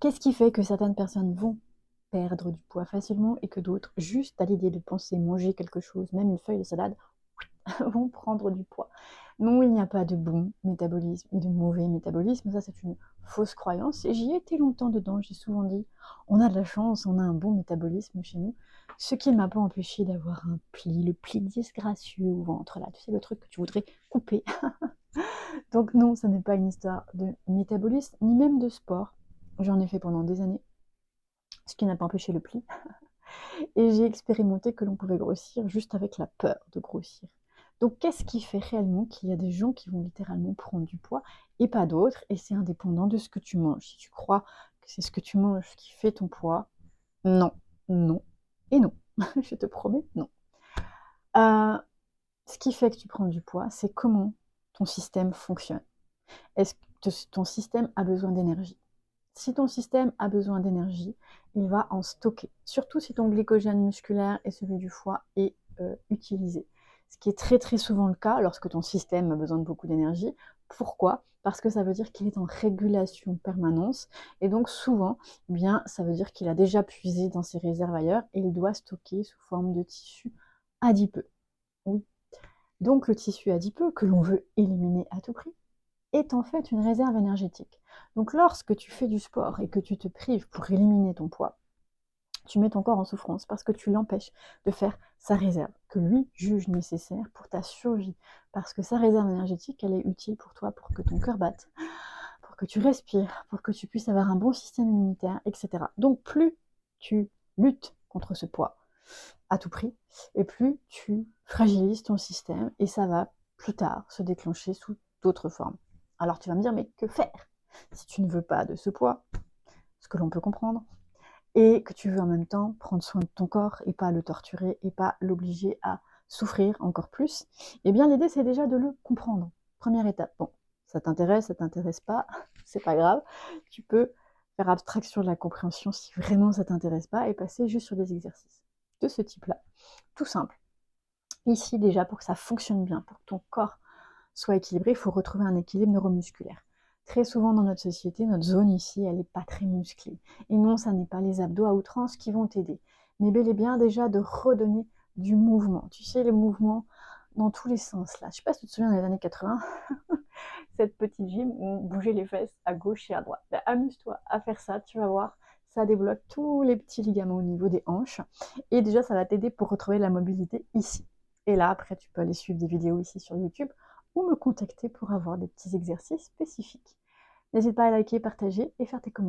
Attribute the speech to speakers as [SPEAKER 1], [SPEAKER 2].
[SPEAKER 1] Qu'est-ce qui fait que certaines personnes vont perdre du poids facilement et que d'autres, juste à l'idée de penser manger quelque chose, même une feuille de salade, vont prendre du poids? Non, il n'y a pas de bon métabolisme et de mauvais métabolisme, ça c'est une fausse croyance et j'y ai été longtemps dedans, j'ai souvent dit on a de la chance, on a un bon métabolisme chez nous, ce qui ne m'a pas empêché d'avoir un pli, le pli disgracieux au ventre là, tu sais le truc que tu voudrais couper. Donc non, ce n'est pas une histoire de métabolisme, ni même de sport. J'en ai fait pendant des années, ce qui n'a pas empêché le pli. Et j'ai expérimenté que l'on pouvait grossir juste avec la peur de grossir. Donc qu'est-ce qui fait réellement qu'il y a des gens qui vont littéralement prendre du poids et pas d'autres, et c'est indépendant de ce que tu manges. Si tu crois que c'est ce que tu manges qui fait ton poids, non, non et non. Je te promets, non. Euh, Ce qui fait que tu prends du poids, c'est comment ton système fonctionne. Est-ce que ton système a besoin d'énergie? Si ton système a besoin d'énergie, il va en stocker. Surtout si ton glycogène musculaire et celui du foie est utilisé. Ce qui est très très souvent le cas lorsque ton système a besoin de beaucoup d'énergie. Pourquoi? Parce que ça veut dire qu'il est en régulation permanente. Et donc souvent, eh bien, ça veut dire qu'il a déjà puisé dans ses réserves ailleurs et il doit stocker sous forme de tissu adipeux. Oui. Donc le tissu adipeux que l'on veut éliminer à tout prix est en fait une réserve énergétique. Donc lorsque tu fais du sport et que tu te prives pour éliminer ton poids, tu mets ton corps en souffrance parce que tu l'empêches de faire sa réserve, que lui juge nécessaire pour ta survie. Parce que sa réserve énergétique, elle est utile pour toi, pour que ton cœur batte, pour que tu respires, pour que tu puisses avoir un bon système immunitaire, etc. Donc plus tu luttes contre ce poids à tout prix, et plus tu fragilises ton système, et ça va plus tard se déclencher sous d'autres formes. Alors tu vas me dire, mais que faire si tu ne veux pas de ce poids, ce que l'on peut comprendre, et que tu veux en même temps prendre soin de ton corps et pas le torturer et pas l'obliger à souffrir encore plus? Eh bien l'idée c'est déjà de le comprendre. Première étape. Bon, ça t'intéresse pas, c'est pas grave. Tu peux faire abstraction de la compréhension si vraiment ça t'intéresse pas et passer juste sur des exercices de ce type-là. Tout simple. Ici déjà pour que ça fonctionne bien, pour que ton corps soit équilibré, il faut retrouver un équilibre neuromusculaire. Très souvent dans notre société, notre zone ici, elle n'est pas très musclée. Et non, ça n'est pas les abdos à outrance qui vont t'aider. Mais bel et bien déjà de redonner du mouvement. Tu sais, les mouvements dans tous les sens là. Je ne sais pas si tu te souviens dans les années 80, cette petite gym où on bougeait les fesses à gauche et à droite. Ben, amuse-toi à faire ça, tu vas voir. Ça débloque tous les petits ligaments au niveau des hanches. Et déjà, ça va t'aider pour retrouver la mobilité ici. Et là, après, tu peux aller suivre des vidéos ici sur YouTube ou me contacter pour avoir des petits exercices spécifiques. N'hésite pas à liker, partager et faire tes commentaires.